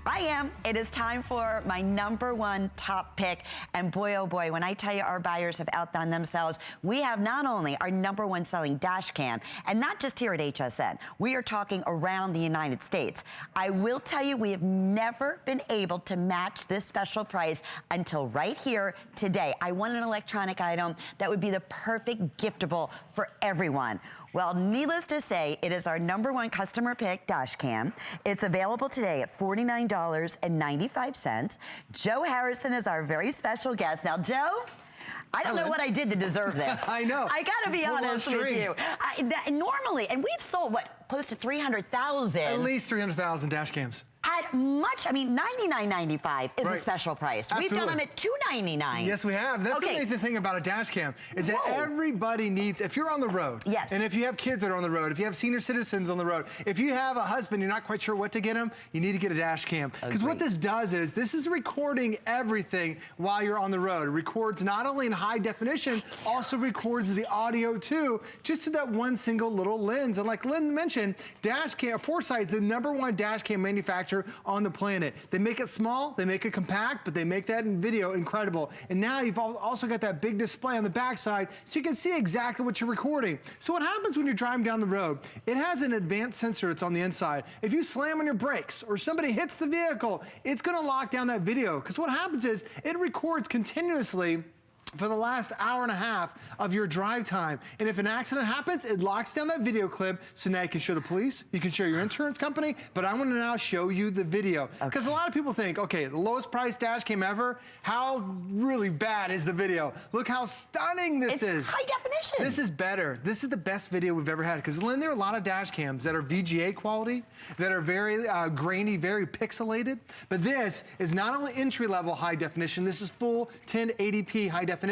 I am. It is time for my #1 top pick. And boy, oh boy, when I tell you our buyers have outdone themselves, we have not only our #1 selling dash cam, and not just here at HSN, we are talking around the United States. I will tell you, we have never been able to match this special price until right here today. I want an electronic item that would be the perfect giftable for everyone. Well, needless to say, it is our #1 customer pick dash cam. It's available today at $49.95. Joe Harrison is our very special guest. Now, Joe, I don't know what I did to deserve this. I know. I gotta be honest with you. Normally, and we've sold, what, close to 300,000? At least 300,000 dash cams. At much, I mean, $99.95 is right. a special price. Absolutely. We've done them at $299. Yes, we have. That's the amazing thing about a dash cam is that everybody needs, if you're on the road, yes, and if you have kids that are on the road, if you have senior citizens on the road, if you have a husband, you're not quite sure what to get him, you need to get a dash cam. Because what this does is, this is recording everything while you're on the road. It records not only in high definition, also records the audio too, just to that one single little lens. And like Lynn mentioned, dash cam, 4Sight's the #1 dash cam manufacturer on the planet. They make it small, they make it compact, but they make that in video incredible. And now you've also got that big display on the backside so you can see exactly what you're recording. So what happens when you're driving down the road? It has an advanced sensor that's on the inside. If you slam on your brakes or somebody hits the vehicle, it's gonna lock down that video. Because what happens is it records continuously for the last hour and a half of your drive time. And if an accident happens, it locks down that video clip, so now you can show the police, you can show your insurance company, but I want to now show you the video. Because a lot of people think, okay, the lowest price dash cam ever, how really bad is the video? Look how stunning this is. It's high definition. This is better. This is the best video we've ever had. Because Lynn, there are a lot of dash cams that are VGA quality, that are very grainy, very pixelated, but this is not only entry-level high definition, this is full 1080p high definition.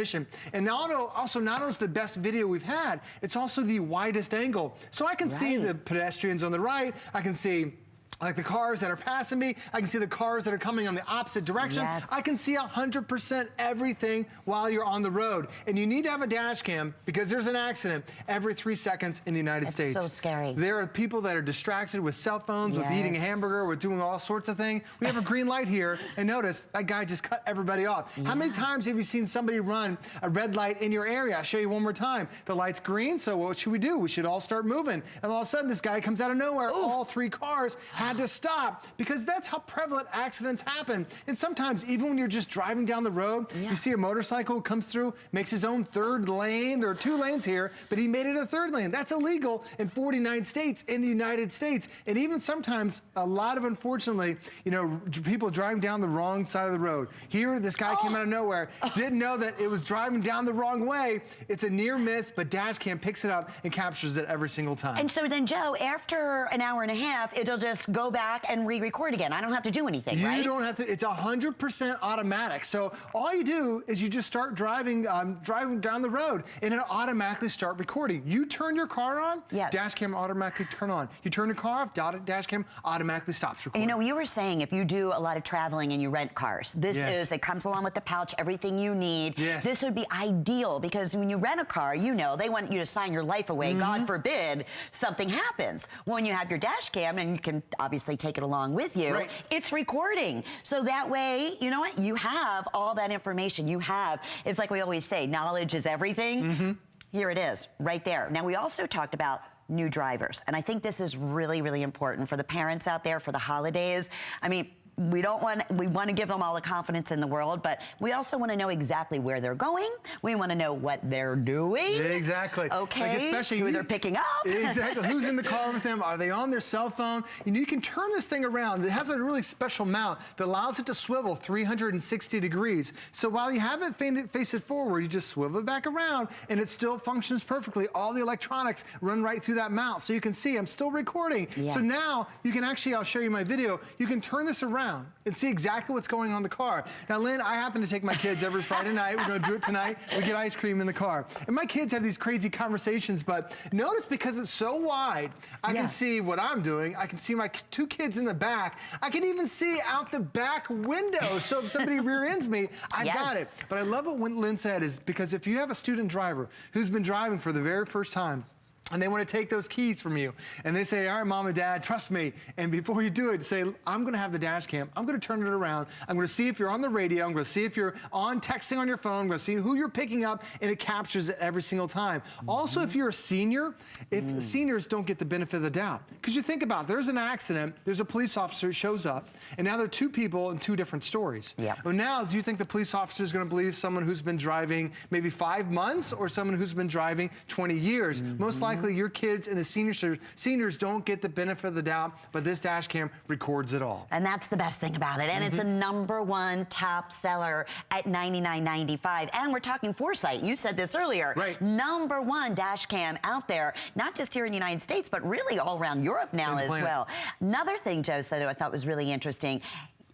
And now also not only is the best video we've had, it's also the widest angle. So I can see the pedestrians on the right, I can see like the cars that are passing me, I can see the cars that are coming on the opposite direction. Yes. I can see 100% everything while you're on the road. And you need to have a dash cam because there's an accident every 3 seconds in the United States. It's so scary. There are people that are distracted with cell phones, with eating a hamburger, with doing all sorts of things. We have a green light here, and notice that guy just cut everybody off. How many times have you seen somebody run a red light in your area? I'll show you one more time. The light's green, so what should we do? We should all start moving. And all of a sudden, this guy comes out of nowhere. All 3 cars had to stop because that's how prevalent accidents happen. And sometimes even when you're just driving down the road, you see a motorcycle comes through, makes his own 3rd lane. There are 2 lanes here, but he made it a 3rd lane. That's illegal in 49 states in the United States. And even sometimes a lot of, unfortunately, you know, people driving down the wrong side of the road. Here, this guy came out of nowhere, didn't know that it was driving down the wrong way. It's a near miss, but dash cam picks it up and captures it every single time. And so then, Joe, after an hour and a half, it'll just go back and re-record again. I don't have to do anything, right? You don't have to. It's 100% automatic. So all you do is you just start driving down the road, and it'll automatically start recording. You turn your car on, dash cam automatically turn on. You turn the car off, dash cam automatically stops recording. You know, you were saying if you do a lot of traveling and you rent cars, this is, it comes along with the pouch, everything you need. This would be ideal because when you rent a car, you know, they want you to sign your life away. God forbid something happens. When you have your dash cam, and you can obviously take it along with you, it's recording. So that way, you know what? You have all that information. You have, it's like we always say, knowledge is everything. Here it is, right there. Now, we also talked about new drivers, and I think this is really, really important for the parents out there for the holidays. I mean, we want to give them all the confidence in the world, but we also want to know exactly where they're going. We want to know what they're doing. Exactly. Okay. Like especially who they're picking up. Exactly. Who's in the car with them? Are they on their cell phone? You know, you can turn this thing around. It has a really special mount that allows it to swivel 360 degrees. So while you have it face it forward, you just swivel it back around, and it still functions perfectly. All the electronics run right through that mount. So you can see I'm still recording. So now you can actually, I'll show you my video, you can turn this around and see exactly what's going on in the car. Now, Lynn, I happen to take my kids every Friday night. We're going to do it tonight. We get ice cream in the car. And my kids have these crazy conversations, but notice because it's so wide, I can see what I'm doing. I can see my 2 kids in the back. I can even see out the back window. So if somebody rear ends me, I got it. But I love what Lynn said is because if you have a student driver who's been driving for the very first time, and they want to take those keys from you. And they say, all right, mom and dad, trust me. And before you do it, say, I'm going to have the dash cam. I'm going to turn it around. I'm going to see if you're on the radio. I'm going to see if you're on texting on your phone. I'm going to see who you're picking up, and it captures it every single time. Also, if you're a senior, if seniors don't get the benefit of the doubt. Because you think about it, there's an accident, there's a police officer who shows up, and now there are two people in two different stories. Yeah. But now, do you think the police officer is going to believe someone who's been driving maybe 5 months or someone who's been driving 20 years? Most likely, your kids and the seniors don't get the benefit of the doubt, but this dash cam records it all. And that's the best thing about it. And it's a #1 top seller at $99.95. And we're talking 4Sight. You said this earlier. Right. #1 dash cam out there, not just here in the United States, but really all around Europe now as well. Another thing Joe said I thought was really interesting.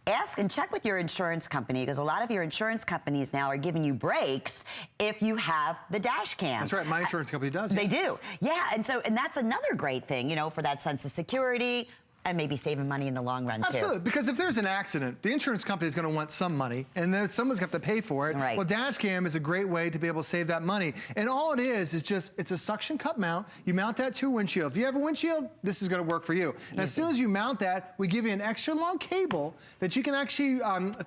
Ask and check with your insurance company, because a lot of your insurance companies now are giving you breaks if you have the dash cam. That's right, my insurance company does. They do, yeah, and that's another great thing, you know, for that sense of security, and maybe saving money in the long run, too. Absolutely, because if there's an accident, the insurance company is going to want some money, and then someone's going to have to pay for it. Right. Well, dash cam is a great way to be able to save that money. And all it is just, it's a suction cup mount. You mount that to a windshield. If you have a windshield, this is going to work for you. And as soon as you mount that, we give you an extra long cable that you can actually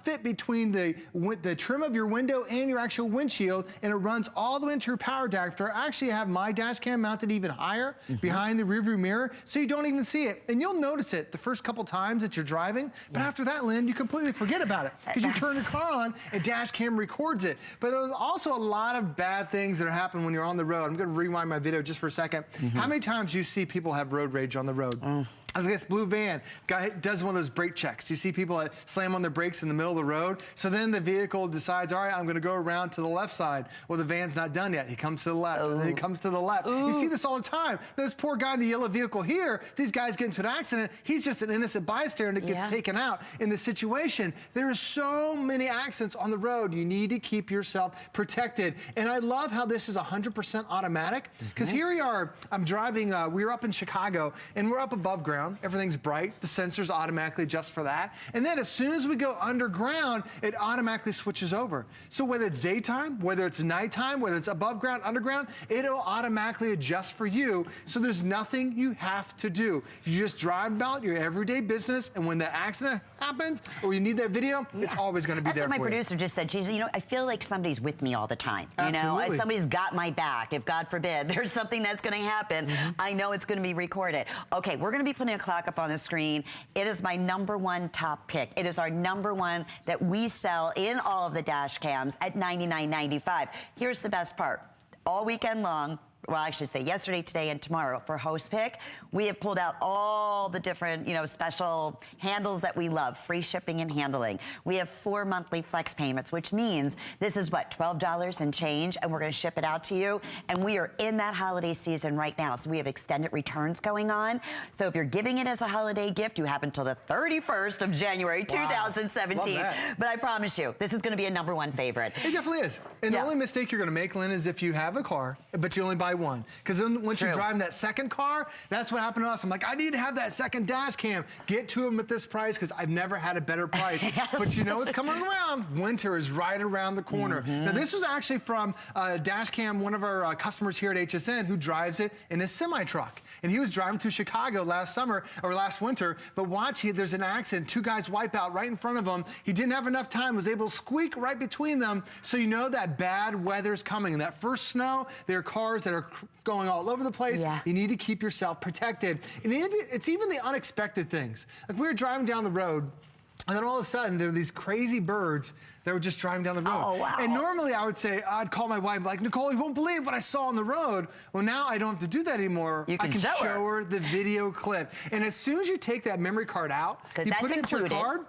fit between the trim of your window and your actual windshield, and it runs all the way into your power adapter. I actually have my dash cam mounted even higher behind the rearview mirror, so you don't even see it. And you'll notice it the first couple times that you're driving, but after that, Lynn, you completely forget about it because you turn the car on and dash cam records it. But there's also a lot of bad things that happen when you're on the road. I'm going to rewind my video just for a second. How many times do you see people have road rage on the road? This blue van guy does one of those brake checks. You see people that slam on their brakes in the middle of the road. So then the vehicle decides, all right, I'm going to go around to the left side. Well, the van's not done yet. He comes to the left, and then he comes to the left. You see this all the time. This poor guy in the yellow vehicle here, these guys get into an accident. He's just an innocent bystander that gets taken out in the situation. There are so many accidents on the road. You need to keep yourself protected. And I love how this is 100% automatic, because here we are. I'm driving. We were up in Chicago, and we're up above ground. Everything's bright. The sensors automatically adjust for that. And then as soon as we go underground, it automatically switches over. So whether it's daytime, whether it's nighttime, whether it's above ground, underground, it'll automatically adjust for you. So there's nothing you have to do. You just drive about your everyday business, and when the accident happens or you need that video, it's always going to be there for you. That's what my producer just said. She said, you know, I feel like somebody's with me all the time. You know, if somebody's got my back, if God forbid there's something that's going to happen, I know it's going to be recorded. Okay, we're going to be putting a clock up on the screen. It is my #1 top pick. It is our #1 that we sell in all of the dash cams at $99.95. Here's the best part. All weekend long, well, I should say yesterday, today, and tomorrow for Host Pick, we have pulled out all the different, you know, special handles that we love, free shipping and handling. We have 4 monthly flex payments, which means this is what, $12 and change, and we're going to ship it out to you. And we are in that holiday season right now, so we have extended returns going on. So if you're giving it as a holiday gift, you have until the 31st of January, 2017. But I promise you, this is going to be a #1 favorite. It definitely is. And the only mistake you're going to make, Lynn, is if you have a car, but you only buy one. Because then once you're driving that second car, that's what happened to us. I'm like, I need to have that second dash cam. Get to them at this price, because I've never had a better price. But you know what's coming around? Winter is right around the corner. Now, this was actually from dash cam, one of our customers here at HSN who drives it in a semi-truck. And he was driving through Chicago last summer, or last winter, but watch, there's an accident. 2 guys wipe out right in front of him. He didn't have enough time, was able to squeak right between them. So you know that bad weather's coming. And that first snow, there are cars that are going all over the place. You need to keep yourself protected. And it's even the unexpected things. Like, we were driving down the road, and then all of a sudden, there were these crazy birds that were just driving down the road. Oh, wow. And normally I would say, I'd call my wife, like, Nicole, you won't believe what I saw on the road. Well, now I don't have to do that anymore. You can I can show her the video clip. And as soon as you take that memory card out, you put it into your card.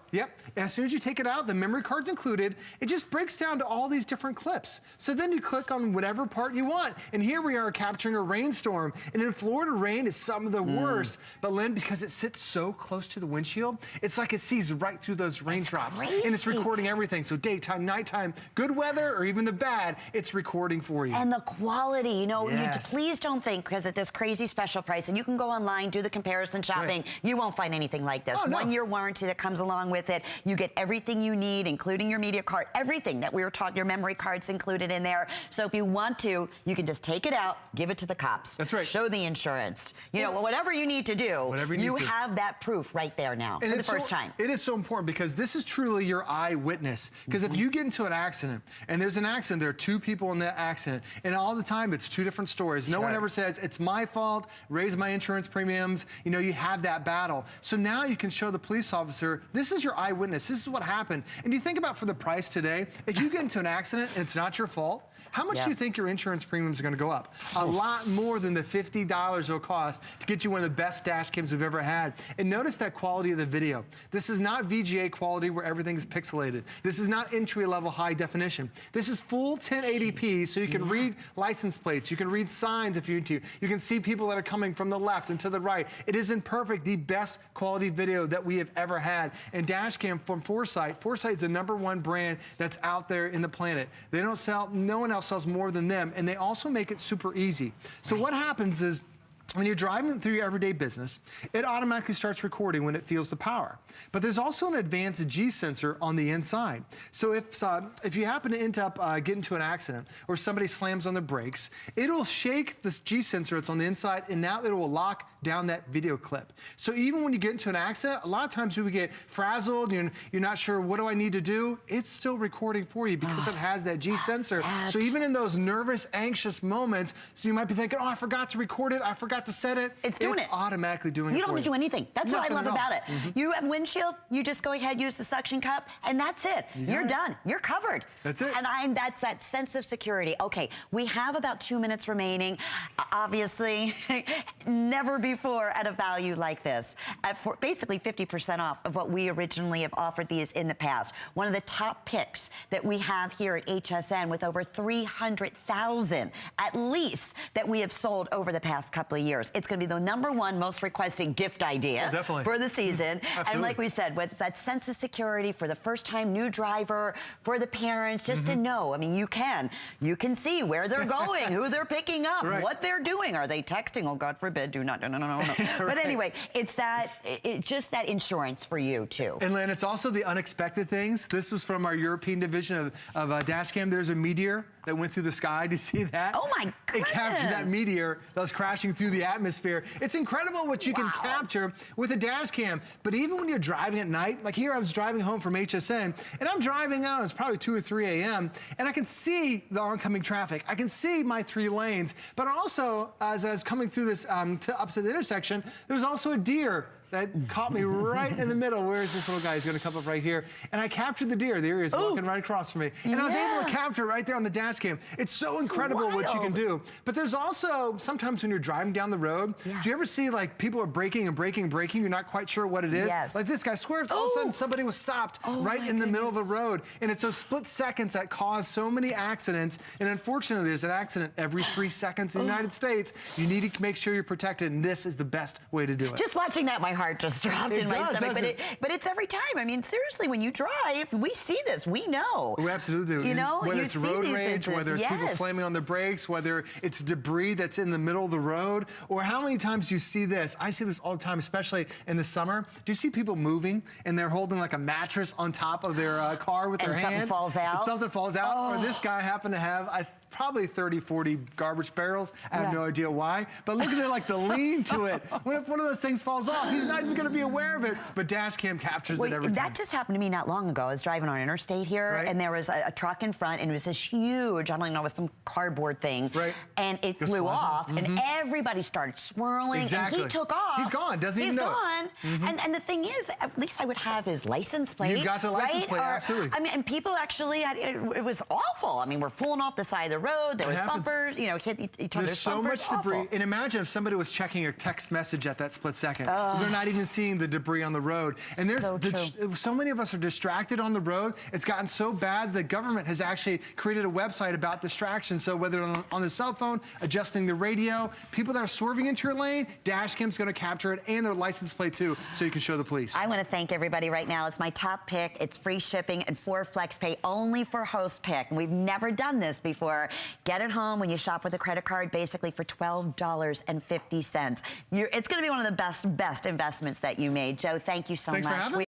As soon as you take it out, the memory card's included. It just breaks down to all these different clips. So then you click on whatever part you want. And here we are capturing a rainstorm. And in Florida, rain is some of the worst. But Lynn, because it sits so close to the windshield, it's like it sees right through through those raindrops. And it's recording everything. So daytime, nighttime, good weather, or even the bad, it's recording for you. And the quality, you know, please don't think because at this crazy special price, and you can go online, do the comparison shopping, you won't find anything like this. 1-year warranty that comes along with it. You get everything you need, including your media card, everything that we were taught, your memory card's included in there. So if you want to, you can just take it out, give it to the cops. That's right. Show the insurance. You know, whatever you need to do, you have that proof right there now for the first time. It is so important because this is truly your eyewitness. Because if you get into an accident, and there's an accident, there are 2 people in that accident, and all the time it's 2 different stories. No one ever says, it's my fault, raise my insurance premiums. You know, you have that battle. So now you can show the police officer, this is your eyewitness, this is what happened. And you think about for the price today, if you get into an accident and it's not your fault, how much do you think your insurance premiums are going to go up? A lot more than the $50 it'll cost to get you one of the best dash cams we've ever had. And notice that quality of the video. This is not VGA quality where everything's pixelated. This is not entry-level high definition. This is full 1080p, so you can read license plates, you can read signs if you need to. You can see people that are coming from the left and to the right. It is in perfect, the best quality video that we have ever had. And dash cam from 4Sight. 4Sight is the #1 brand that's out there in the planet. They don't sell, no one else sells more than them, and they also make it super easy. So what happens is, when you're driving through your everyday business, it automatically starts recording when it feels the power. But there's also an advanced G sensor on the inside. So if you happen to end up getting into an accident or somebody slams on the brakes, it'll shake this G sensor that's on the inside, and now it will lock down that video clip. So even when you get into an accident, a lot of times we get frazzled, you're not sure, what do I need to do? It's still recording for you because it has that G sensor. So even in those nervous, anxious moments, so you might be thinking, oh, I forgot to record it, I forgot to set it. It's doing it. Automatically doing it. You don't have to do anything. That's what I love about it. You have windshield, you just go ahead, use the suction cup, and that's it. You're done. You're covered. That's it. And that's that sense of security. Okay, we have about 2 minutes remaining. Obviously, never before at a value like this. At basically 50% off of what we originally have offered these in the past. One of the top picks that we have here at HSN with over 300,000 at least that we have sold over the past couple of years. It's going to be the #1 most requested gift idea for the season. And like we said, with that sense of security for the first time new driver, for the parents, just to know. I mean, you can see where they're going, who they're picking up, what they're doing. Are they texting? Oh, God forbid, do not, no. But anyway, it's just that insurance for you too. And Lynn, it's also the unexpected things. This was from our European division of dash cam. There's a meteor that went through the sky. Do you see that? Oh my goodness. It captured that meteor that was crashing through the atmosphere. It's incredible what you can capture with a dash cam. But even when you're driving at night, like here I was driving home from HSN, and I'm driving out, it's probably 2 or 3 a.m., and I can see the oncoming traffic. I can see my 3 lanes. But also, as I was coming through this up to the intersection, there's also a deer that caught me right in the middle. Where is this little guy? He's gonna come up right here. And I captured the deer. There he is walking right across from me. And I was able to capture it right there on the dash cam. It's so incredible what you can do. But there's also, sometimes when you're driving down the road, do you ever see like people are braking and braking and braking, you're not quite sure what it is? Like this guy swerved, all of a sudden somebody was stopped right in the middle of the road. And it's those split seconds that cause so many accidents. And unfortunately, there's an accident every 3 seconds in the United States. You need to make sure you're protected, and this is the best way to do it. Just watching that, my heart just dropped in my stomach. But it's every time. I mean, seriously, when you drive, we see this. We know. We absolutely do. You know, whether it's road rage, whether it's people slamming on the brakes, whether it's debris that's in the middle of the road, or how many times do you see this? I see this all the time, especially in the summer. Do you see people moving and they're holding like a mattress on top of their car with their hand? And something falls out? And something falls out. Or this guy happened to have, probably 30, 40 garbage barrels. I have no idea why. But look at it, like the lean to it. What if one of those things falls off? He's not even going to be aware of it. But dash cam captures it every time. That just happened to me not long ago. I was driving on interstate here, and there was a truck in front, and it was this huge, I don't know, it was some cardboard thing. And it flew off, and everybody started swirling, and he took off. He's gone, doesn't even know. He's gone. And the thing is, at least I would have his license plate. You got the license plate, absolutely. I mean, and people actually, it was awful. I mean, we're pulling off the side of the road. There was bumpers, you know, hit each other's There's so bumpers. much debris. And imagine if somebody was checking a text message at that split second. They're not even seeing the debris on the road. And there's so many of us are distracted on the road. It's gotten so bad, the government has actually created a website about distractions. So whether on the cell phone, adjusting the radio, people that are swerving into your lane, dash cam's gonna capture it, and their license plate too, so you can show the police. I wanna thank everybody right now. It's my top pick. It's free shipping and 4 flex pay only for host pick. And we've never done this before. Get it home when you shop with a credit card, basically for $12.50. It's gonna be one of the best investments that you made. Joe, thank you so much. Thanks for having me.